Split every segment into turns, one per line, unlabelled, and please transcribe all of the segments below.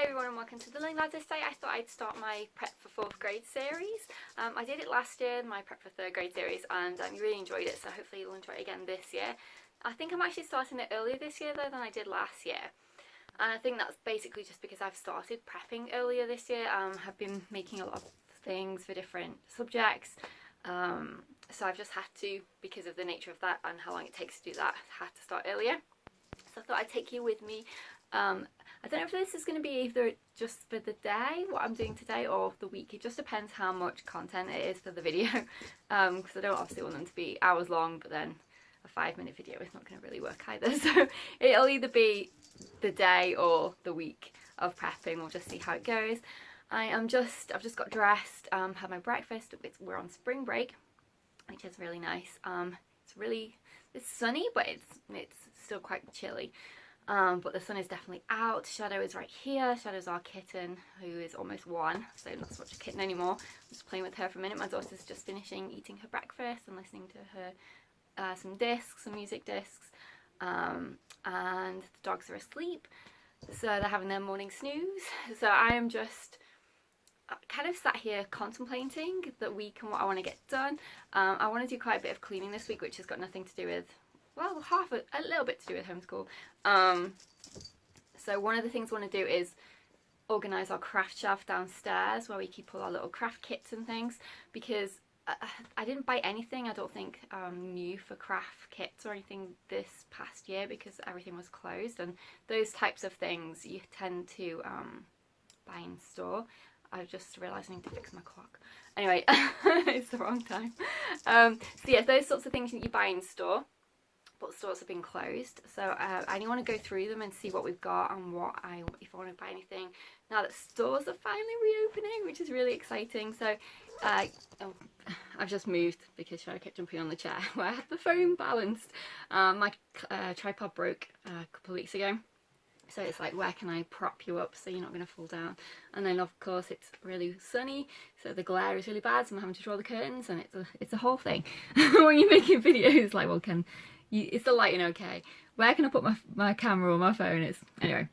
Hi everyone and welcome to the Learning Ladder. Today I thought I'd start my prep for 4th grade series. I did it last year, my prep for 3rd grade series, and I really enjoyed it, so hopefully you'll enjoy it again this year. I think I'm actually starting it earlier this year though than I did last year. And I think that's basically just because I've started prepping earlier this year. I've been making a lot of things for different subjects. So I've just had to, because of the nature of that and how long it takes to do that, I've had to start earlier. So I thought I'd take you with me. I don't know if this is going to be either just for the day, what I'm doing today, or the week. It just depends how much content it is for the video, because I don't obviously want them to be hours long, but then a 5-minute video is not going to really work either. So it'll either be the day or the week of prepping. We'll just see how it goes. I've just got dressed, had my breakfast. We're on spring break, which is really nice. It's sunny, but it's still quite chilly. But the sun is definitely out. Shadow is right here. Shadow's our kitten, who is almost 1, so not so much a kitten anymore. I'm just playing with her for a minute. My daughter's just finishing eating her breakfast and listening to her some music discs, and the dogs are asleep, so they're having their morning snooze. So I am just kind of sat here contemplating the week and what I want to get done. I want to do quite a bit of cleaning this week, which has got nothing to do with, well, a little bit to do with homeschool. So one of the things I want to do is organise our craft shelf downstairs where we keep all our little craft kits and things, because I didn't buy anything, I don't think, new for craft kits or anything this past year because everything was closed, and those types of things you tend to buy in store. I just realised I need to fix my clock. Anyway, it's the wrong time. So yeah, those sorts of things that you buy in store, but stores have been closed. So I want to go through them and see what we've got and if I want to buy anything now that stores are finally reopening, which is really exciting. So I've just moved because Shadow kept jumping on the chair where I had the phone balanced. My tripod broke a couple of weeks ago. So it's like, where can I prop you up so you're not going to fall down? And then of course it's really sunny, so the glare is really bad, so I'm having to draw the curtains, and it's a whole thing. When you're making videos, like, well, is the lighting okay? Where can I put my camera or my phone? Anyway,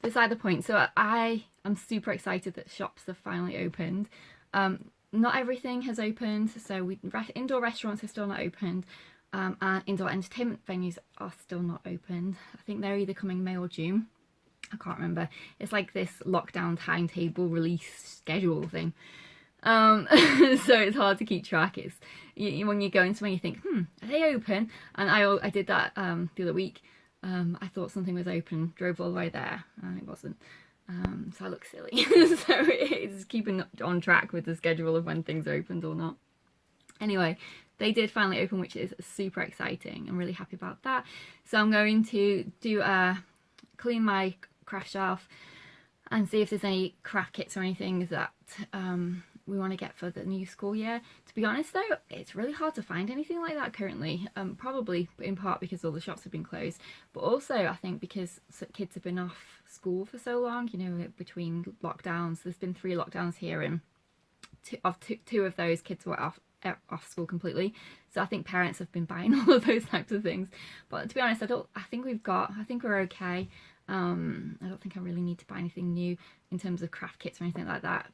beside the point. So I am super excited that shops have finally opened. Not everything has opened, so indoor restaurants are still not opened. And indoor entertainment venues are still not opened. I think they're either coming May or June. I can't remember. It's like this lockdown timetable release schedule thing. So it's hard to keep track. It's when you go into somewhere you think, are they open? And I did that the other week. I thought something was open, drove all the way there, and it wasn't. So I look silly. So it's keeping on track with the schedule of when things are opened or not. Anyway, they did finally open, which is super exciting. I'm really happy about that. So I'm going to clean my craft shelf and see if there's any craft kits or anything that we want to get for the new school year. To be honest though, it's really hard to find anything like that currently, probably in part because all the shops have been closed, but also I think because kids have been off school for so long, you know, between lockdowns. There's been 3 lockdowns here, and two of those kids were off school completely, so I think parents have been buying all of those types of things. But to be honest, I think we're okay. I don't think I really need to buy anything new in terms of craft kits or anything like that.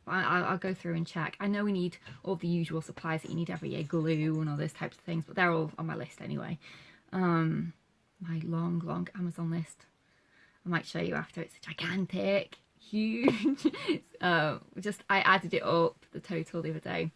I'll go through and check. I know we need all the usual supplies that you need every year, glue and all those types of things, but they're all on my list anyway. My long Amazon list, I might show you after. It's gigantic, huge. I added it up, the total, the other day.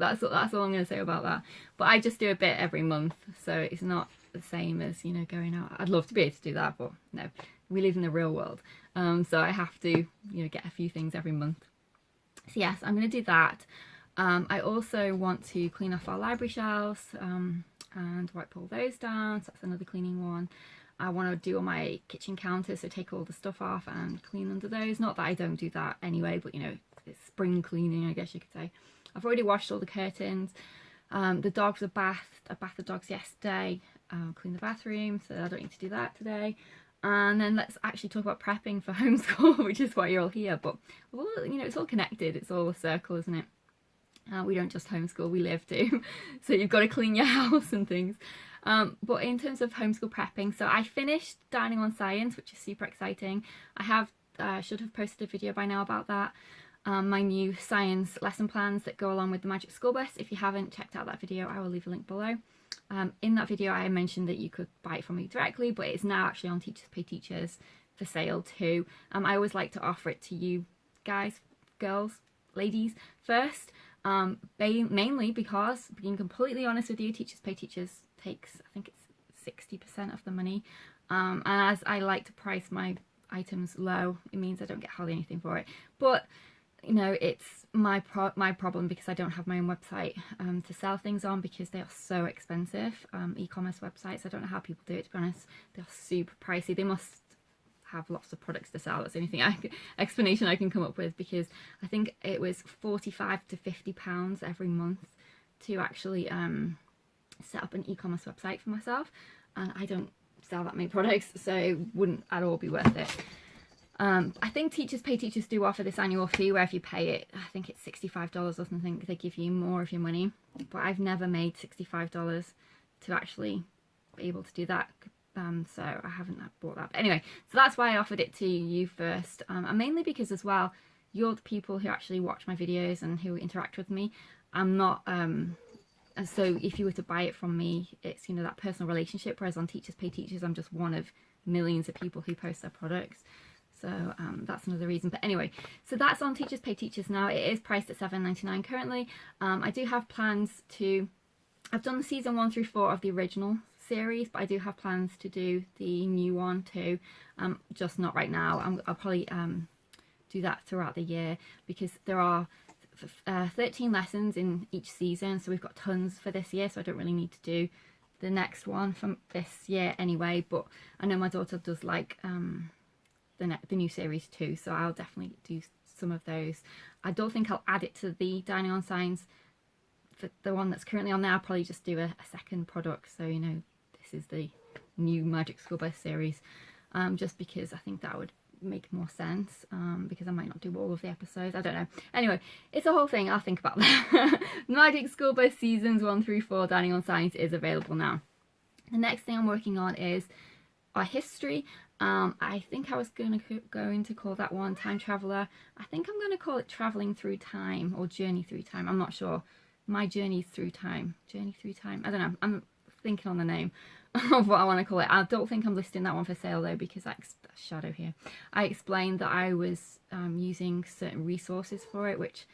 That's all I'm going to say about that. But I just do a bit every month, so it's not the same as, you know, going out. I'd love to be able to do that, but no, we live in the real world, so I have to, you know, get a few things every month. So yes, I'm going to do that. I also want to clean off our library shelves and wipe all those down, so that's another cleaning one. I want to do all my kitchen counters, so take all the stuff off and clean under those. Not that I don't do that anyway, but you know, it's spring cleaning, I guess you could say. I've already washed all the curtains. The dogs were bathed. I bathed the dogs yesterday. Cleaned the bathroom, so I don't need to do that today. And then let's actually talk about prepping for homeschool, which is why you're all here. But well, you know, it's all connected. It's all a circle, isn't it? We don't just homeschool, we live too. So you've got to clean your house and things. But in terms of homeschool prepping, so I finished Dining on Science, which is super exciting. I have should have posted a video by now about that. My new science lesson plans that go along with the Magic School Bus. If you haven't checked out that video, I will leave a link below. In that video I mentioned that you could buy it from me directly, but it's now actually on Teachers Pay Teachers for sale too. I always like to offer it to you guys, girls, ladies first, mainly because, being completely honest with you, Teachers Pay Teachers takes, I think it's 60% of the money, and as I like to price my items low, it means I don't get hardly anything for it. But you know, it's my problem because I don't have my own website to sell things on, because they are so expensive. E-commerce websites, I don't know how people do it, to be honest. They're super pricey. They must have lots of products to sell. That's the only explanation I can come up with, because I think it was £45 to £50 every month to actually set up an e-commerce website for myself, and I don't sell that many products, so it wouldn't at all be worth it. I think Teachers Pay Teachers do offer this annual fee where if you pay it, I think it's $65 or something, they give you more of your money. But I've never made $65 to actually be able to do that, so I haven't bought that. But anyway, so that's why I offered it to you first, and mainly because as well, you're the people who actually watch my videos and who interact with me. I'm not, and so if you were to buy it from me, it's, you know, that personal relationship, whereas on Teachers Pay Teachers, I'm just one of millions of people who post their products. So that's another reason. But anyway, so that's on Teachers Pay Teachers now. It is priced at $7.99 currently. I do have plans to, I've done the season 1 through 4 of the original series, but I do have plans to do the new one too, just not right now. I'll probably do that throughout the year, because there are 13 lessons in each season, so we've got tons for this year, so I don't really need to do the next one from this year anyway. But I know my daughter does like the new series too, so I'll definitely do some of those. I don't think I'll add it to the Dining on Science for the one that's currently on there. I'll probably just do a second product, so you know, this is the new Magic School Bus series, just because I think that would make more sense, because I might not do all of the episodes, I don't know. Anyway, it's a whole thing, I'll think about that. Magic School Bus seasons 1 through 4 Dining on Science is available now. The next thing I'm working on is our history. I think I was going to call that one Time Traveller. I think I'm going to call it Travelling Through Time, or Journey Through Time. I'm not sure. My Journeys Through Time. Journey Through Time. I don't know. I'm thinking on the name of what I want to call it. I don't think I'm listing that one for sale though, because shadow here. I explained that I was using certain resources for it, which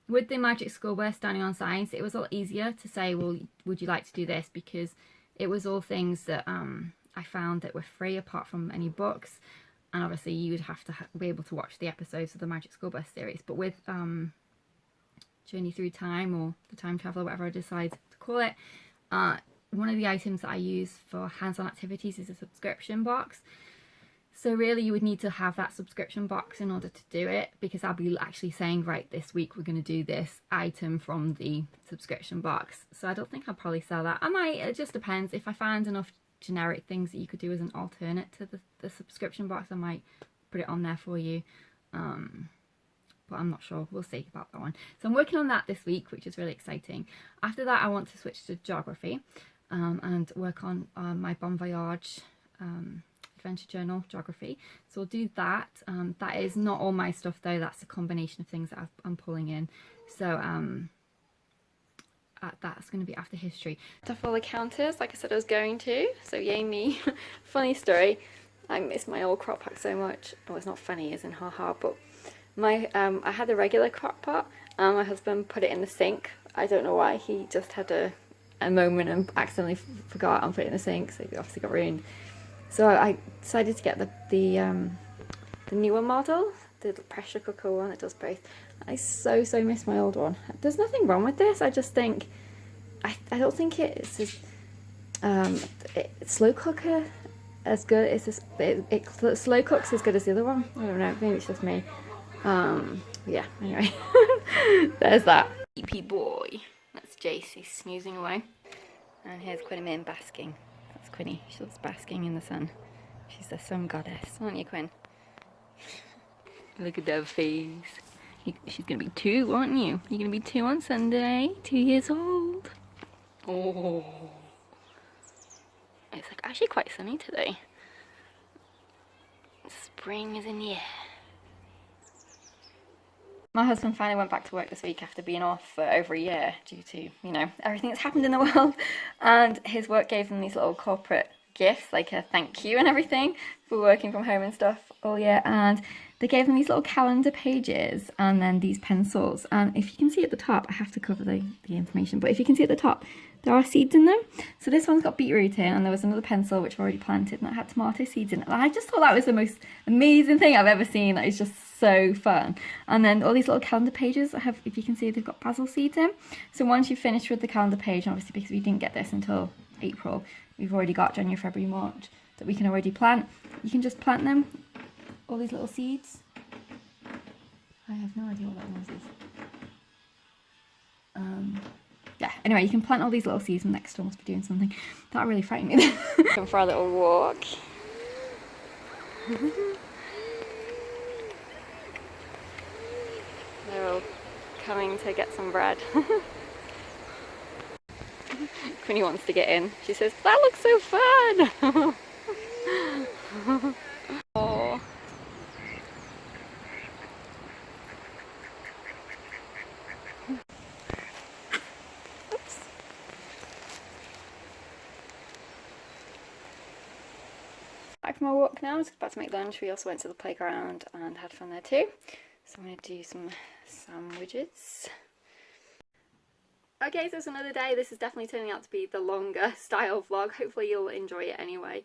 with the Magic School Bus Dining on Science, it was a lot easier to say, well, would you like to do this? Because it was all things that I found that were free, apart from any books, and obviously you would have to be able to watch the episodes of the Magic School Bus series. But with Journey Through Time, or the Time Traveller, whatever I decide to call it, one of the items that I use for hands-on activities is a subscription box. So really you would need to have that subscription box in order to do it, because I'll be actually saying, right, this week we're going to do this item from the subscription box. So I don't think I'll probably sell that. I might, it just depends. If I find enough generic things that you could do as an alternate to the subscription box, I might put it on there for you, but I'm not sure. We'll see about that one. So I'm working on that this week, which is really exciting. After that I want to switch to geography, and work on my Bon Voyage adventure journal geography. So I'll do that. That is not all my stuff though, that's a combination of things that I'm pulling in. So that's going to be after history. To full the counters, like I said I was going to, so yay me. Funny story, I miss my old crock pot so much. Oh, it's not funny as in haha, but my I had a regular crock pot, and my husband put it in the sink. I don't know why, he just had a moment and accidentally forgot and put it in the sink, so it obviously got ruined. So I decided to get the newer model, the pressure cooker one that does both. I so miss my old one. There's nothing wrong with this, I just think I don't think it's as slow cooker as good. It's just it slow cooks as good as the other one. I don't know, maybe it's just me. Yeah, anyway. There's that. Sleepy boy. That's Jace, he's snoozing away. And here's Quinn basking. That's Quinny, she loves basking in the sun. She's the sun goddess, aren't you, Quinn? Look at that face. She's gonna be 2, aren't you? You're gonna be 2 on Sunday. 2 years old. Oh. It's like actually quite sunny today. Spring is in the air. My husband finally went back to work this week after being off for over a year due to, you know, everything that's happened in the world. And his work gave him these little corporate gifts, like a thank you and everything for working from home and stuff all year. And they gave him these little calendar pages and then these pencils. And if you can see at the top, I have to cover the information, but if you can see at the top, there are seeds in them. So this one's got beetroot in, and there was another pencil which I've already planted, and that had tomato seeds in it. And I just thought that was the most amazing thing I've ever seen. That is just so fun. And then all these little calendar pages have, if you can see, they've got basil seeds in. So once you've finished with the calendar page, and obviously because we didn't get this until April, we've already got January, February, March that we can already plant. You can just plant them, all these little seeds. I have no idea what that noise is. Yeah, anyway, you can plant all these little seeds, and next door must be doing something. That really frightened me. Come for our little walk. They're all coming to get some bread. Queenie wants to get in. She says, that looks so fun! Oh. Oops. Back from our walk now. I was about to make lunch. We also went to the playground and had fun there too. So I'm going to do some sandwiches. Okay, so it's another day. This is definitely turning out to be the longer style vlog. Hopefully you'll enjoy it anyway.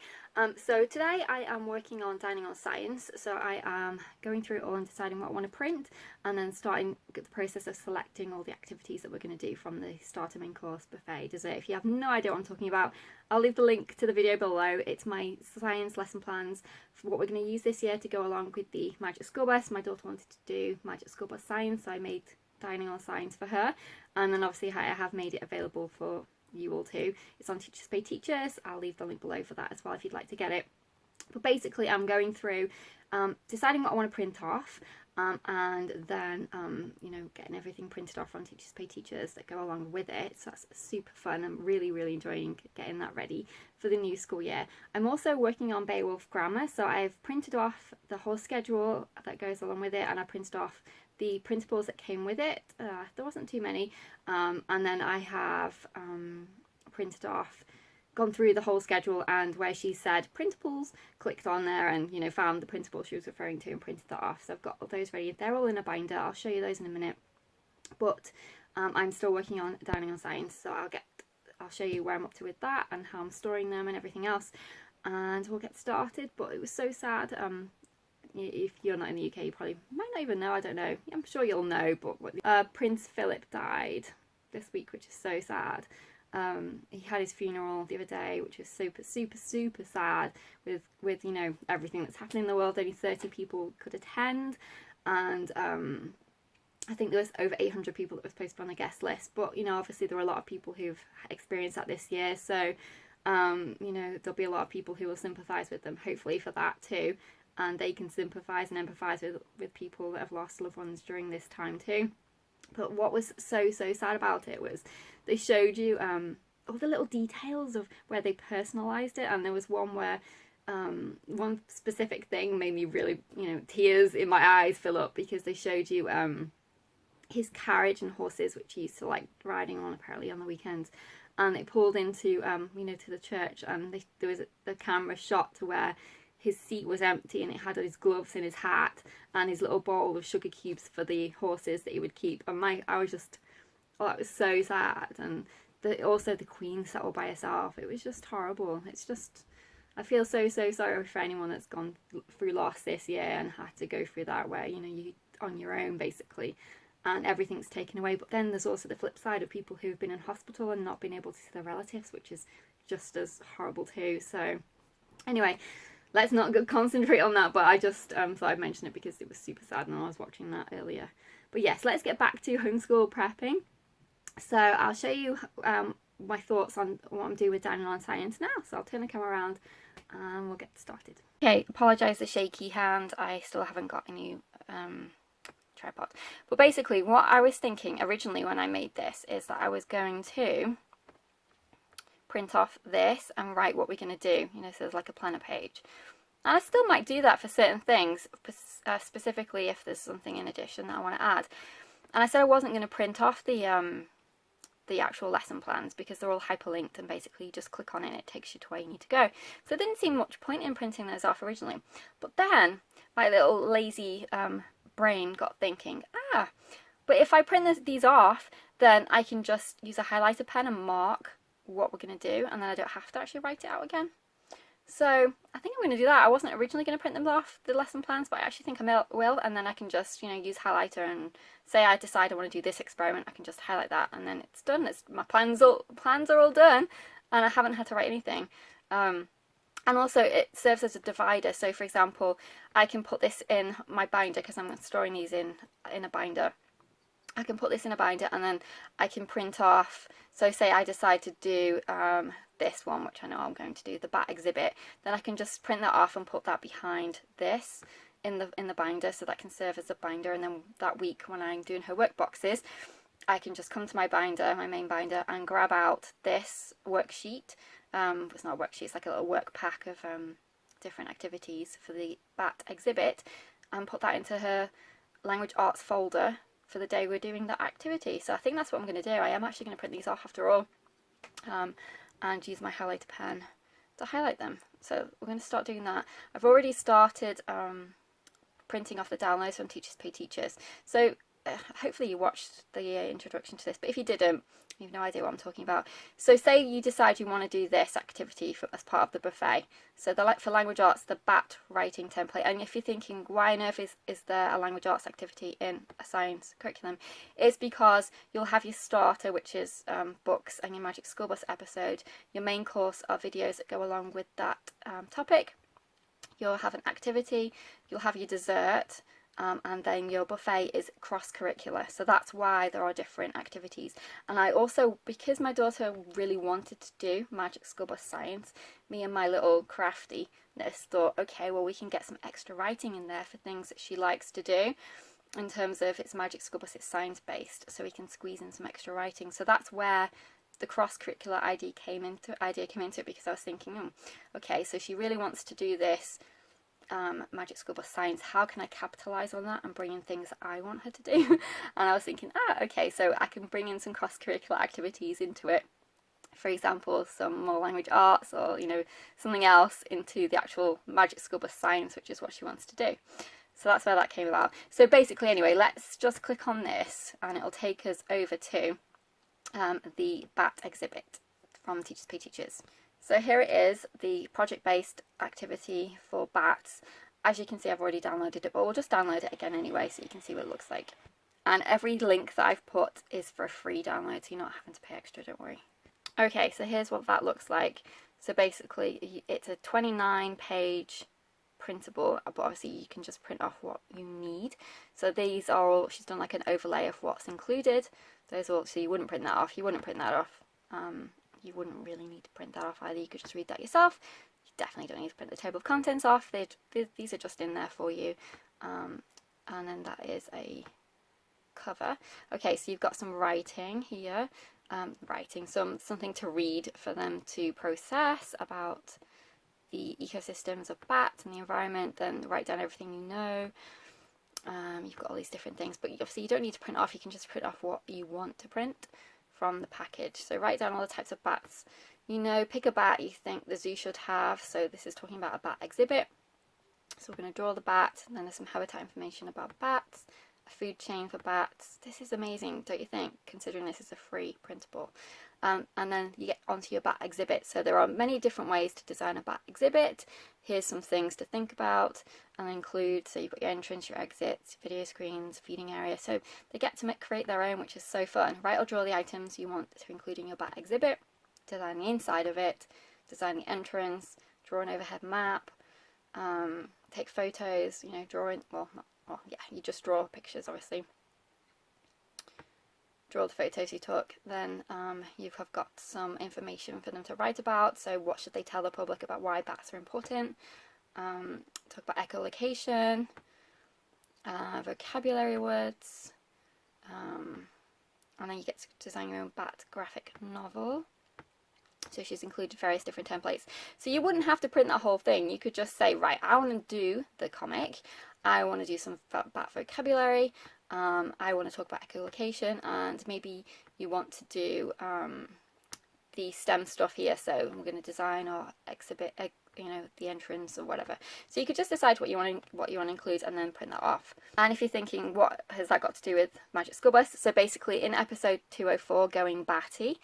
So today I am working on Dining on Science. So I am going through it all and deciding what I want to print, and then starting the process of selecting all the activities that we're going to do from the starter main course buffet dessert. If you have no idea what I'm talking about, I'll leave the link to the video below. It's my science lesson plans for what we're going to use this year to go along with the Magic School Bus. My daughter wanted to do Magic School Bus Science, so I made Dining on Science for her, and then obviously I have made it available for you all too. It's on Teachers Pay Teachers. I'll leave the link below for that as well if you'd like to get it. But basically I'm going through deciding what I want to print off, and then you know, getting everything printed off on Teachers Pay Teachers that go along with it. So that's super fun. I'm really enjoying getting that ready for the new school year. I'm also working on Beowulf Grammar, so I've printed off the whole schedule that goes along with it, and I printed off the principles that came with it. There wasn't too many, and then I have printed off, gone through the whole schedule, and where she said principles, clicked on there and, you know, found the principle she was referring to and printed that off. So I've got those ready. They're all in a binder. I'll show you those in a minute. But I'm still working on Dining on Science, so I'll show you where I'm up to with that and how I'm storing them and everything else, and we'll get started. But it was so sad. If you're not in the UK, you probably might not even know. I don't know. I'm sure you'll know. But Prince Philip died this week, which is so sad. He had his funeral the other day, which was super sad. With you know, everything that's happening in the world, only 30 people could attend, and I think there was over 800 people that were supposed to be on the guest list. But you know, obviously there were a lot of people who've experienced that this year, so you know, there'll be a lot of people who will sympathise with them, hopefully, for that too. And they can sympathise and empathise with people that have lost loved ones during this time too. But what was so sad about it was they showed you all the little details of where they personalised it, and there was one where one specific thing made me really, you know, tears in my eyes fill up, because they showed you his carriage and horses, which he used to like riding on apparently on the weekends, and it pulled into you know, to the church, and there was the camera shot to where his seat was empty, and it had his gloves and his hat and his little bowl of sugar cubes for the horses that he would keep. And I was just, oh, that was so sad. And also the Queen sat all by herself. It was just horrible. It's just, I feel so sorry for anyone that's gone through loss this year and had to go through that, where, you know, you on your own basically, and everything's taken away. But then there's also the flip side of people who've been in hospital and not been able to see their relatives, which is just as horrible too. So anyway, let's not concentrate on that, but I just thought I'd mention it because it was super sad and I was watching that earlier. But yes, let's get back to homeschool prepping. So I'll show you my thoughts on what I'm doing with Dining on Science now. So I'll turn the camera around and we'll get started. Okay, apologise the shaky hand. I still haven't got a new tripod. But basically what I was thinking originally when I made this is that I was going to print off this and write what we're going to do, you know, so there's like a planner page. And I still might do that for certain things, specifically if there's something in addition that I want to add. And I said I wasn't going to print off the actual lesson plans because they're all hyperlinked, and basically you just click on it and it takes you to where you need to go. So there didn't seem much point in printing those off originally. But then my little lazy brain got thinking, but if I print these off, then I can just use a highlighter pen and mark what we're going to do, and then I don't have to actually write it out again. So I think I'm going to do that. I wasn't originally going to print them off, the lesson plans, but I actually think I will, and then I can just, you know, use highlighter, and say I decide I want to do this experiment, I can just highlight that, and then it's done. My plans are all done, and I haven't had to write anything. And also it serves as a divider. So for example, I can put this in my binder because I'm storing these in a binder. I can put this in a binder, and then I can print off, so say I decide to do this one, which I know I'm going to do, the bat exhibit, then I can just print that off and put that behind this in the binder, so that can serve as a binder. And then that week when I'm doing her work boxes, I can just come to my binder, my main binder, and grab out this worksheet. It's not a worksheet, it's like a little work pack of different activities for the bat exhibit, and put that into her language arts folder for the day we're doing that activity. So I think that's what I'm going to do. I am actually going to print these off after all, and use my highlighter pen to highlight them. So we're going to start doing that. I've already started printing off the downloads from Teachers Pay Teachers. So hopefully you watched the introduction to this, but if you didn't, you have no idea what I'm talking about. So say you decide you want to do this activity as part of the buffet. So for language arts, the BAT writing template. And if you're thinking, why on earth is there a language arts activity in a science curriculum? It's because you'll have your starter, which is books, and your Magic School Bus episode. Your main course are videos that go along with that topic. You'll have an activity, you'll have your dessert, and then your buffet is cross-curricular. So that's why there are different activities. And I also, because my daughter really wanted to do Magic School Bus Science, me and my little craftiness thought, okay, well, we can get some extra writing in there for things that she likes to do. In terms of it's Magic School Bus, it's science-based, so we can squeeze in some extra writing. So that's where the cross-curricular idea came into it, because I was thinking, okay, so she really wants to do this Magic School Bus Science. How can I capitalize on that and bring in things that I want her to do? And I was thinking, okay, so I can bring in some cross-curricular activities into it. For example, some more language arts, or you know, something else into the actual Magic School Bus Science, which is what she wants to do. So that's where that came about. So basically, anyway, let's just click on this, and it'll take us over to the BAT exhibit from Teachers Pay Teachers. So here it is, the project-based activity for BATs. As you can see, I've already downloaded it, but we'll just download it again anyway so you can see what it looks like. And every link that I've put is for a free download, so you're not having to pay extra, don't worry. Okay, so here's what that looks like. So basically, it's a 29-page printable, but obviously you can just print off what you need. So these are all, she's done like an overlay of what's included. Those all, so you wouldn't print that off, you wouldn't print that off. You wouldn't really need to print that off either, you could just read that yourself. You definitely don't need to print the table of contents off, these are just in there for you. And then that is a cover. Okay, so you've got some writing here, something to read for them to process about the ecosystems of bats and the environment, then write down everything you know. You've got all these different things, but obviously you don't need to print off, you can just print off what you want to print from the package. So write down all the types of bats. You know, pick a bat you think the zoo should have. So this is talking about a bat exhibit. So we're going to draw the bat, and then there's some habitat information about bats, a food chain for bats. This is amazing, don't you think, considering this is a free printable. And then you get onto your bat exhibit. So there are many different ways to design a bat exhibit. Here's some things to think about and include. So you've got your entrance, your exits, video screens, feeding area. So they get to create their own, which is so fun. Write or draw the items you want to include in your bat exhibit. Design the inside of it. Design the entrance. Draw an overhead map. Take photos. You know, drawing. You just draw pictures, obviously. Draw the photos you took. Then you've got some information for them to write about. So what should they tell the public about why bats are important? Talk about echolocation, vocabulary words, and then you get to design your own bat graphic novel. So she's included various different templates. So you wouldn't have to print that whole thing. You could just say, right, I want to do the comic. I want to do some about vocabulary. I want to talk about echolocation, and maybe you want to do the STEM stuff here. So we're going to design or exhibit, you know, the entrance or whatever. So you could just decide what you want to include and then print that off. And if you're thinking, what has that got to do with Magic School Bus? So basically in episode 204, Going Batty,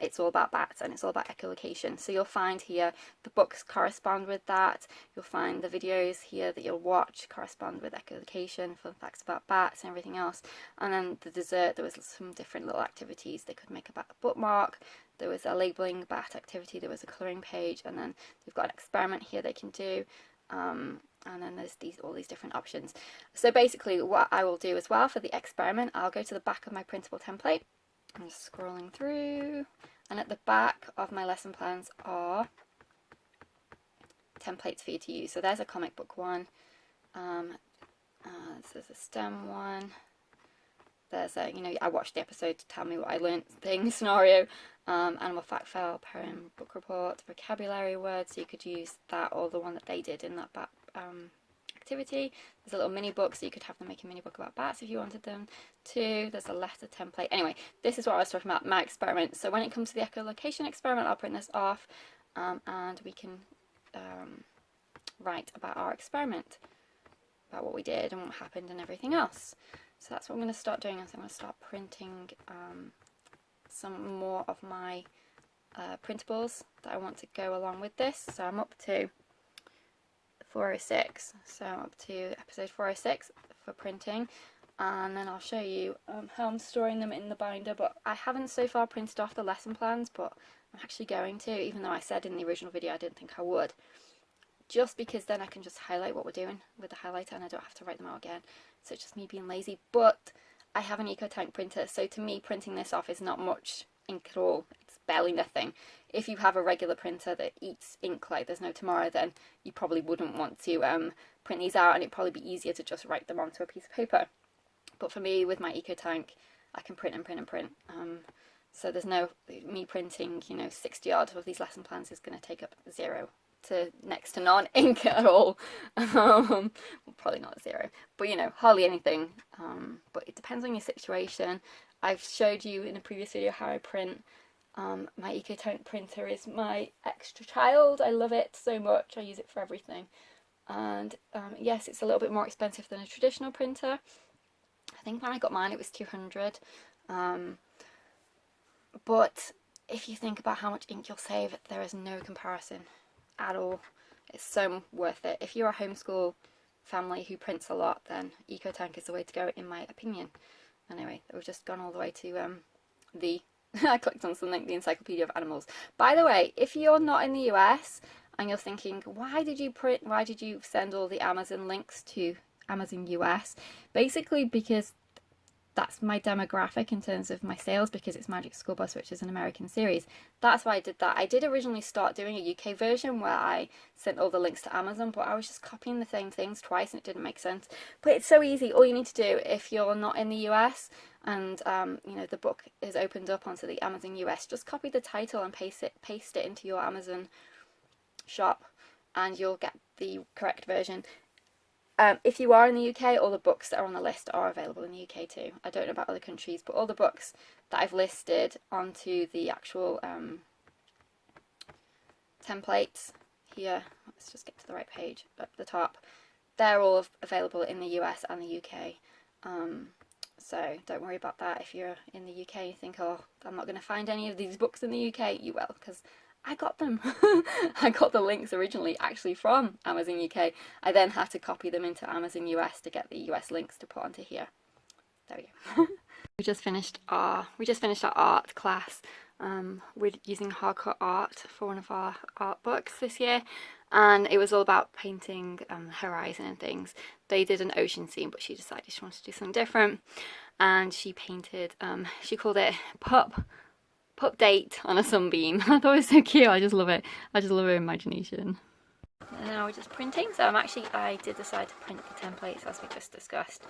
it's all about bats and it's all about echolocation. So you'll find here the books correspond with that. You'll find the videos here that you'll watch correspond with echolocation, fun facts about bats and everything else. And then the dessert, there was some different little activities. They could make a bat bookmark. There was a labelling bat activity, there was a colouring page, and then they've got an experiment here they can do, and then there's all these different options. So basically what I will do as well for the experiment, I'll go to the back of my printable template. I'm just scrolling through, and at the back of my lesson plans are templates for you to use. So there's a comic book one, there's a STEM one, there's a, you know, I watched the episode to tell me what I learnt thing scenario, animal fact file, poem, book report, vocabulary words, so you could use that or the one that they did in that bat activity. There's a little mini book, so you could have them make a mini book about bats if you wanted them to. There's a letter template. Anyway, this is what I was talking about, my experiment. So when it comes to the echolocation experiment, I'll print this off, and we can write about our experiment, about what we did and what happened and everything else. So that's what I'm going to start doing. I'm going to start printing some more of my printables that I want to go along with this. So I'm up to 406. So I'm up to episode 406 for printing, and then I'll show you how I'm storing them in the binder. But I haven't so far printed off the lesson plans, but I'm actually going to, even though I said in the original video I didn't think I would, just because then I can just highlight what we're doing with the highlighter and I don't have to write them out again. So it's just me being lazy. But I have an EcoTank printer, so to me printing this off is not much ink at all. It's barely nothing. If you have a regular printer that eats ink like there's no tomorrow, then you probably wouldn't want to print these out, and it'd probably be easier to just write them onto a piece of paper. But for me, with my EcoTank, I can print and print and print. So there's no, me printing, you know, 60 odd of these lesson plans is going to take up 0 to next to none ink at all. Well, probably not 0, but you know, hardly anything. But it depends on your situation. I've showed you in a previous video how I print. My EcoTank printer is my extra child. I love it so much. I use it for everything. And yes, it's a little bit more expensive than a traditional printer. I think when I got mine it was 200. But if you think about how much ink you'll save, there is no comparison at all. It's so worth it. If you're a homeschool family who prints a lot, then EcoTank is the way to go, in my opinion. Anyway, we've just gone all the way to I clicked on something, the Encyclopedia of Animals. By the way, if you're not in the US and you're thinking, why did you send all the Amazon links to Amazon US? Basically because that's my demographic in terms of my sales, because it's Magic School Bus, which is an American series. That's why I did that. I did originally start doing a UK version where I sent all the links to Amazon, but I was just copying the same things twice and it didn't make sense. But it's so easy. All you need to do, if you're not in the US and you know, the book is opened up onto the Amazon US, just copy the title and paste it into your Amazon shop and you'll get the correct version. If you are in the UK, all the books that are on the list are available in the UK too. I don't know about other countries, but all the books that I've listed onto the actual templates here, let's just get to the right page up the top, they're all available in the US and the UK. So don't worry about that. If you're in the UK and you think, oh, I'm not going to find any of these books in the UK, you will, because I got them. I got the links originally actually from Amazon UK. I then had to copy them into Amazon US to get the US links to put onto here. There we go. we just finished our art class. We're using hardcore art for one of our art books this year, and it was all about painting horizon and things. They did an ocean scene, but she decided she wanted to do something different, and she painted, she called it Pup Date on a Sunbeam. I thought it was so cute. I just love it. I just love her imagination. And now we're just printing. So I did decide to print the templates as we just discussed.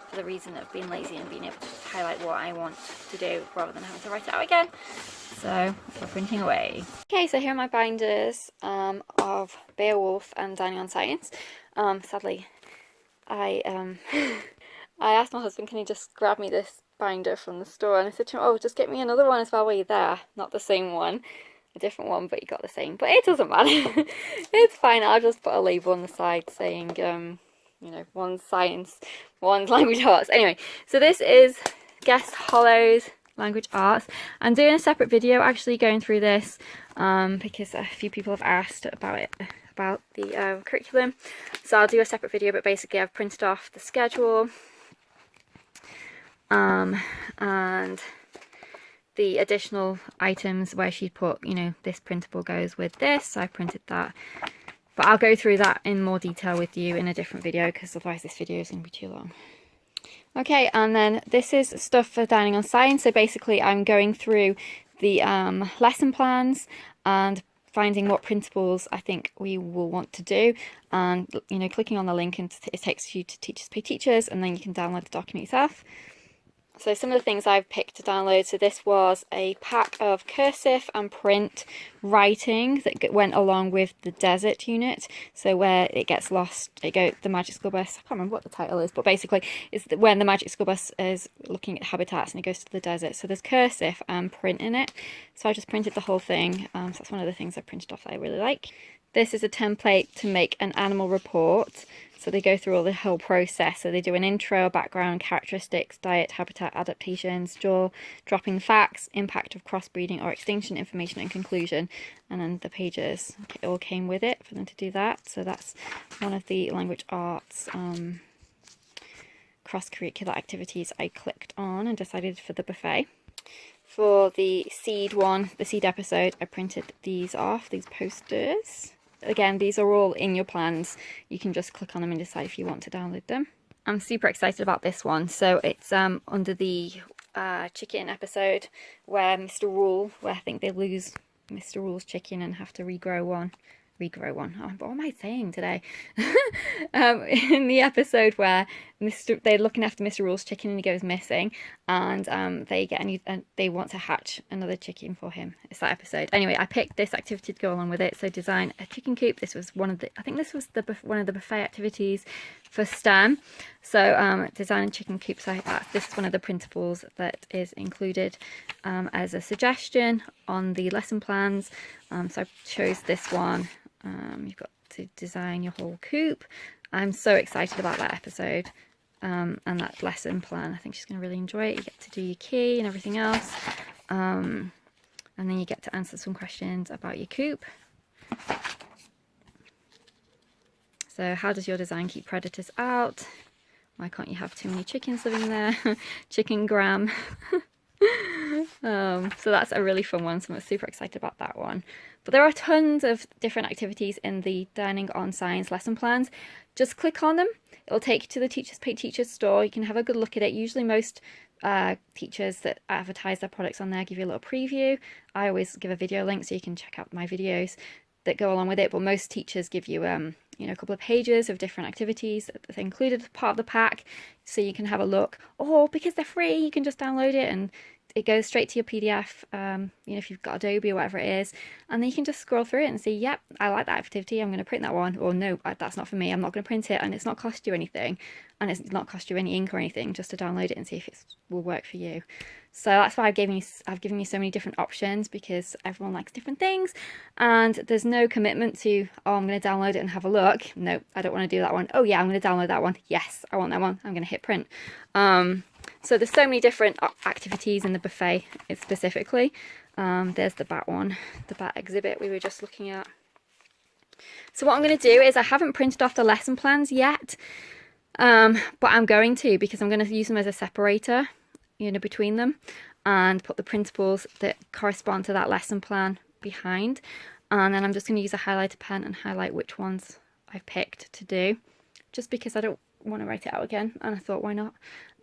for the reason of being lazy and being able to highlight what I want to do rather than having to write it out again. So we're printing away. Okay, so here are my binders of Beowulf and Dining on Science. Sadly, I asked my husband, can he just grab me this binder from the store, and I said to him, oh, just get me another one as well while you're there. Not the same one, a different one, but you got the same. But it doesn't matter. It's fine. I'll just put a label on the side saying, you know, one's science, one's language arts. Anyway, so this is Guest Hollow's language arts. I'm doing a separate video actually going through this because a few people have asked about it, about the curriculum. So I'll do a separate video, but basically I've printed off the schedule and the additional items where she put, you know, this printable goes with this. So I printed that. But I'll go through that in more detail with you in a different video because otherwise this video is going to be too long. Okay, and then this is stuff for Dining on Science. So basically I'm going through the lesson plans and finding what principles I think we will want to do, and, you know, clicking on the link and it takes you to Teachers Pay Teachers, and then you can download the document yourself. So some of the things I've picked to download, so this was a pack of cursive and print writing that went along with the desert unit. So where it gets lost, the Magic School Bus, I can't remember what the title is, but basically it's when the Magic School Bus is looking at habitats and it goes to the desert. So there's cursive and print in it. So I just printed the whole thing. So that's one of the things I printed off that I really like. This is a template to make an animal report. So they go through all the whole process. So they do an intro, background, characteristics, diet, habitat, adaptations, dropping facts, impact of crossbreeding or extinction, information and conclusion. And then the pages all came with it for them to do that. So that's one of the language arts cross-curricular activities I clicked on and decided for the buffet. For the seed one, the seed episode, I printed these off, these posters. Again, these are all in your plans. You can just click on them and decide if you want to download them. I'm super excited about this one. So it's under the chicken episode where Mr. Rule, where I think they lose Mr. Rule's chicken and have to regrow one. Oh, what am I saying today? In the episode where they're looking after Mr. Rule's chicken and he goes missing, and they want to hatch another chicken for him. It's that episode. Anyway, I picked this activity to go along with it. So design a chicken coop. This was one of the buffet activities for STEM. So design a chicken coop. So this is one of the principles that is included as a suggestion on the lesson plans. So I chose this one. You've got to design your whole coop. I'm so excited about that episode and that lesson plan. I think she's going to really enjoy it. You get to do your key and everything else, and then you get to answer some questions about your coop. So how does your design keep predators out? Why can't you have too many chickens living there? Chicken gram. So that's a really fun one, so I'm super excited about that one. But there are tons of different activities in the Dining on Science lesson plans. Just click on them. It'll take you to the Teachers Pay Teachers store. You can have a good look at it. Usually most teachers that advertise their products on there give you a little preview. I always give a video link so you can check out my videos that go along with it, but most teachers give you you know, a couple of pages of different activities that are included as part of the pack, so you can have a look. Or because they're free, you can just download it and it goes straight to your PDF, you know, if you've got Adobe or whatever it is, and then you can just scroll through it and see, yep, I like that activity, I'm going to print that one, or no, that's not for me, I'm not going to print it, and it's not cost you anything, and it's not cost you any ink or anything, just to download it and see if it will work for you. So that's why I've given you so many different options, because everyone likes different things, and there's no commitment to, oh, I'm going to download it and have a look. No, I don't want to do that one. Oh yeah, I'm going to download that one. Yes, I want that one. I'm going to hit print. So there's so many different activities in the buffet specifically. There's the bat one, the bat exhibit we were just looking at. So what I'm going to do is, I haven't printed off the lesson plans yet, but I'm going to, because I'm going to use them as a separator, you know, between them, and put the principles that correspond to that lesson plan behind. And then I'm just going to use a highlighter pen and highlight which ones I've picked to do, just because I don't want to write it out again, and I thought, why not?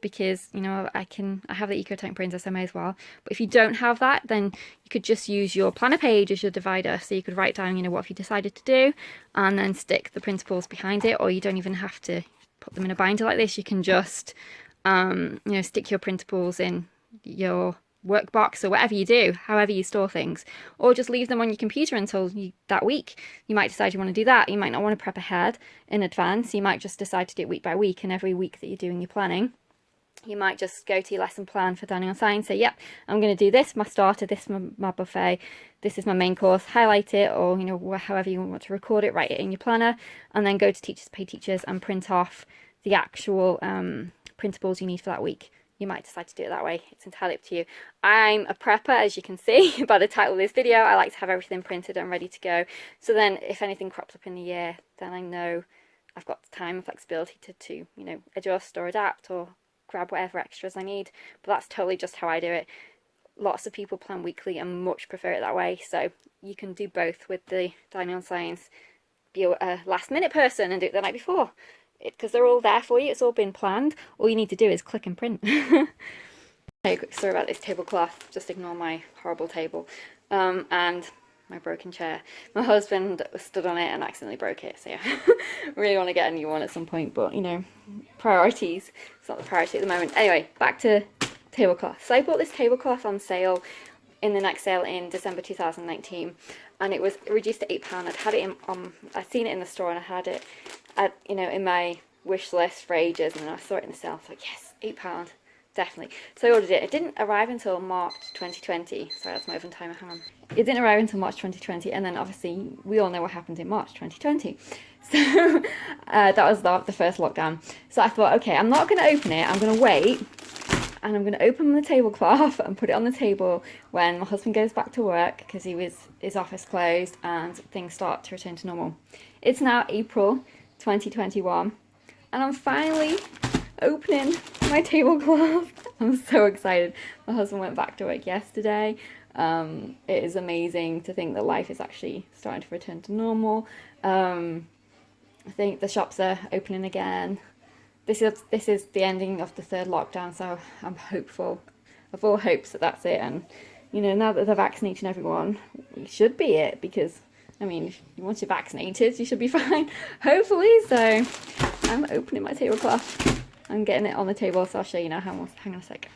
Because, you know, I have the EcoTank printer, so I may as well. But if you don't have that, then you could just use your planner page as your divider. So you could write down, you know, what have you decided to do, and then stick the principles behind it. Or you don't even have to put them in a binder like this. You can just Stick your printables in your workbox or whatever you do, however you store things, or just leave them on your computer until that week. You might decide you want to do that. You might not want to prep ahead in advance. You might just decide to do it week by week, and every week that you're doing your planning, you might just go to your lesson plan for Dining on Science, say, yep, I'm going to do this, my starter, this, my buffet, this is my main course, highlight it, or, however you want to record it, write it in your planner, and then go to Teachers Pay Teachers and print off the actual printables you need for that week. You might decide to do it that way. It's entirely up to you. I'm a prepper, as you can see by the title of this video. I like to have everything printed and ready to go. So then if anything crops up in the year, then I know I've got time and flexibility to adjust or adapt or grab whatever extras I need. But that's totally just how I do it. Lots of people plan weekly and much prefer it that way. So you can do both with the Dining on Science. Be a last minute person and do it the night before. Because they're all there for you. It's all been planned. All you need to do is click and print. Hey, quick story about this tablecloth. Just ignore my horrible table and my broken chair. My husband stood on it and accidentally broke it. So yeah, really want to get a new one at some point. But priorities. It's not the priority at the moment. Anyway, back to tablecloth. So I bought this tablecloth on sale in the next sale in December 2019, and it was reduced to £8. I'd had it I'd seen it in the store and I had it in my wish list for ages, and then I saw it in the sale. I was like, yes, £8, definitely. So I ordered it. It didn't arrive until March 2020. Sorry, that's my oven timer, hang on. It didn't arrive until March 2020, and then obviously we all know what happened in March 2020. So that was the first lockdown. So I thought, okay, I'm not going to open it. I'm going to wait, and I'm going to open the tablecloth and put it on the table when my husband goes back to work, because his office closed and things start to return to normal. It's now April 2021, and I'm finally opening my tablecloth. I'm so excited. My husband went back to work yesterday. It is amazing to think that life is actually starting to return to normal. I think the shops are opening again. This is the ending of the third lockdown, so I'm hopeful. I've all hopes that that's it, and now that they're vaccinating everyone, it should be it, because once you're vaccinated, you should be fine, hopefully. So I'm opening my tablecloth. I'm getting it on the table, so I'll show you now. Hang on a sec.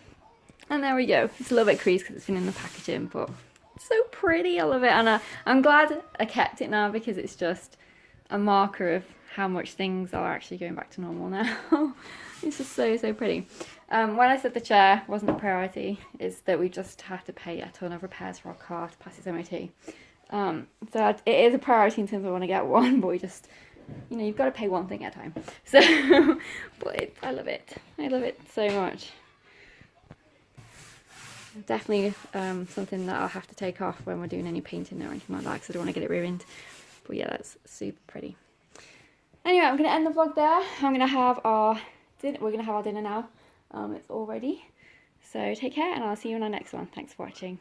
And there we go. It's a little bit creased because it's been in the packaging, but it's so pretty. I love it. And I'm glad I kept it now, because it's just a marker of how much things are actually going back to normal now. It's just so pretty. When I said the chair wasn't a priority, is that we just have to pay a ton of repairs for our car to pass its MOT. So it is a priority in terms of I want to get one, but we just, you've got to pay one thing at a time. So, but I love it. I love it so much. Definitely something that I'll have to take off when we're doing any painting or anything like that, because I don't want to get it ruined. But yeah, that's super pretty. Anyway, I'm going to end the vlog there. We're going to have our dinner now. It's all ready. So take care, and I'll see you in our next one. Thanks for watching.